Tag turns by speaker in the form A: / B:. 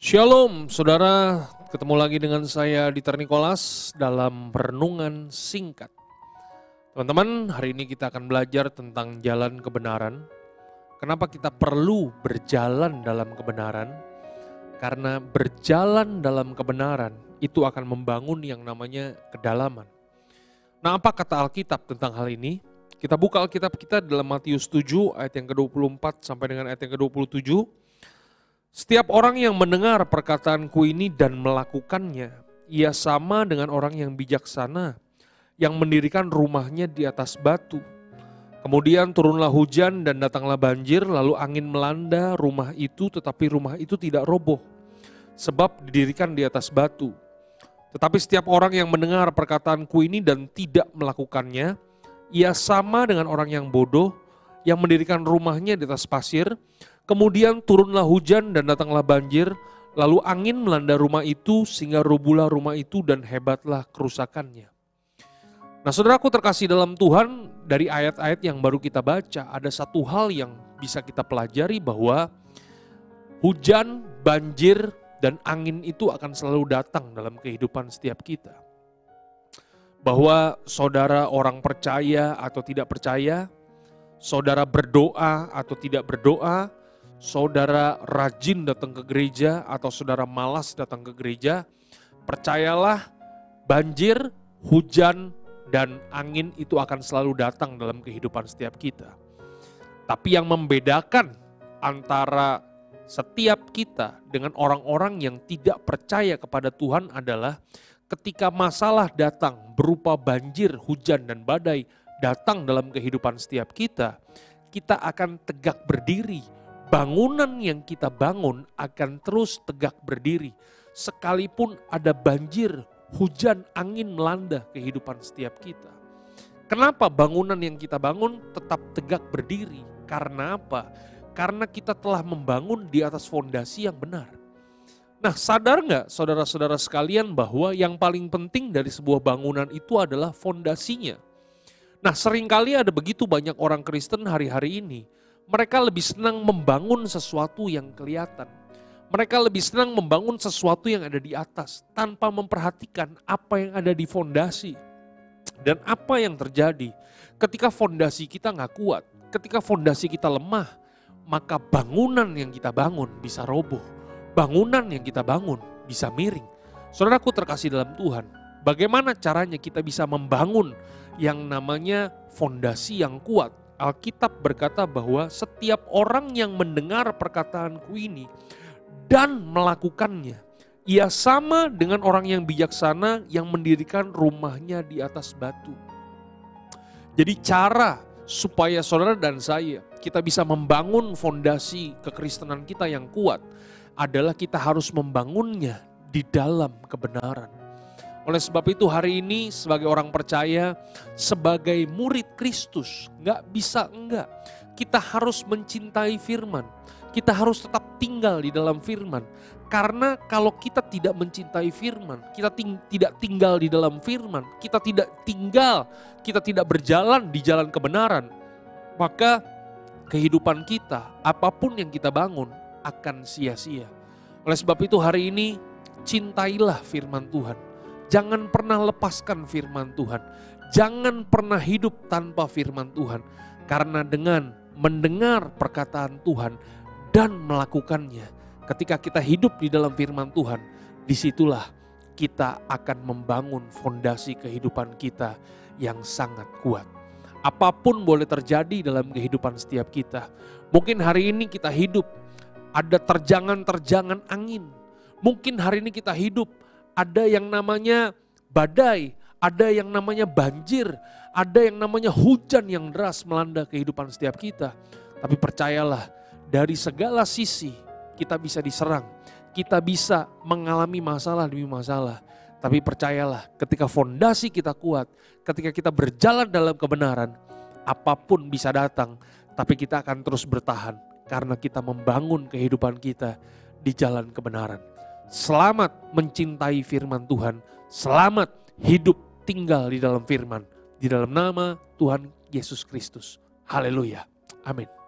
A: Shalom saudara, ketemu lagi dengan saya Dieter Nicholas dalam renungan singkat. Teman-teman, hari ini kita akan belajar tentang jalan kebenaran. Kenapa kita perlu berjalan dalam kebenaran? Karena berjalan dalam kebenaran itu akan membangun yang namanya kedalaman. Nah, apa kata Alkitab tentang hal ini? Kita buka Alkitab kita dalam Matius 7 ayat yang ke-24 sampai dengan ayat yang ke-27. Setiap orang yang mendengar perkataanku ini dan melakukannya, ia sama dengan orang yang bijaksana, yang mendirikan rumahnya di atas batu. Kemudian turunlah hujan dan datanglah banjir, lalu angin melanda rumah itu, tetapi rumah itu tidak roboh, sebab didirikan di atas batu. Tetapi setiap orang yang mendengar perkataanku ini dan tidak melakukannya, ia sama dengan orang yang bodoh, yang mendirikan rumahnya di atas pasir. Kemudian turunlah hujan dan datanglah banjir, lalu angin melanda rumah itu sehingga robohlah rumah itu dan hebatlah kerusakannya. Nah, saudaraku terkasih dalam Tuhan, dari ayat-ayat yang baru kita baca, ada satu hal yang bisa kita pelajari bahwa hujan, banjir, dan angin itu akan selalu datang dalam kehidupan setiap kita. Bahwa saudara orang percaya atau tidak percaya, saudara berdoa atau tidak berdoa, saudara rajin datang ke gereja atau saudara malas datang ke gereja, percayalah banjir, hujan, dan angin itu akan selalu datang dalam kehidupan setiap kita. Tapi yang membedakan antara setiap kita dengan orang-orang yang tidak percaya kepada Tuhan adalah ketika masalah datang berupa banjir, hujan, dan badai datang dalam kehidupan setiap kita, kita akan tegak berdiri. Bangunan yang kita bangun akan terus tegak berdiri. Sekalipun ada banjir, hujan, angin melanda kehidupan setiap kita. Kenapa bangunan yang kita bangun tetap tegak berdiri? Karena apa? Karena kita telah membangun di atas fondasi yang benar. Nah, sadar nggak saudara-saudara sekalian bahwa yang paling penting dari sebuah bangunan itu adalah fondasinya. Nah, seringkali ada begitu banyak orang Kristen hari-hari ini, mereka lebih senang membangun sesuatu yang kelihatan. Mereka lebih senang membangun sesuatu yang ada di atas tanpa memperhatikan apa yang ada di fondasi. Dan apa yang terjadi ketika fondasi kita nggak kuat, ketika fondasi kita lemah, maka bangunan yang kita bangun bisa roboh. Bangunan yang kita bangun bisa miring. Saudaraku terkasih dalam Tuhan, bagaimana caranya kita bisa membangun yang namanya fondasi yang kuat? Alkitab berkata bahwa setiap orang yang mendengar perkataanku ini dan melakukannya, ia sama dengan orang yang bijaksana yang mendirikan rumahnya di atas batu. Jadi cara supaya saudara dan saya kita bisa membangun fondasi kekristenan kita yang kuat adalah kita harus membangunnya di dalam kebenaran. Oleh sebab itu hari ini sebagai orang percaya, sebagai murid Kristus, nggak bisa enggak. Kita harus mencintai firman. Kita harus tetap tinggal di dalam firman. Karena kalau kita tidak mencintai firman, kita tidak tinggal di dalam firman, kita tidak berjalan di jalan kebenaran, maka kehidupan kita, apapun yang kita bangun akan sia-sia. Oleh sebab itu hari ini, cintailah firman Tuhan. Jangan pernah lepaskan firman Tuhan. Jangan pernah hidup tanpa firman Tuhan. Karena dengan mendengar perkataan Tuhan dan melakukannya, ketika kita hidup di dalam firman Tuhan, disitulah kita akan membangun fondasi kehidupan kita yang sangat kuat. Apapun boleh terjadi dalam kehidupan setiap kita. Mungkin hari ini kita hidup, ada terjangan-terjangan angin. Mungkin hari ini kita hidup, ada yang namanya badai, ada yang namanya banjir, ada yang namanya hujan yang deras melanda kehidupan setiap kita. Tapi percayalah, dari segala sisi kita bisa diserang, kita bisa mengalami masalah demi masalah. Tapi percayalah, ketika fondasi kita kuat, ketika kita berjalan dalam kebenaran, apapun bisa datang, tapi kita akan terus bertahan karena kita membangun kehidupan kita di jalan kebenaran. Selamat mencintai firman Tuhan. Selamat hidup tinggal di dalam firman. Di dalam nama Tuhan Yesus Kristus. Haleluya. Amin.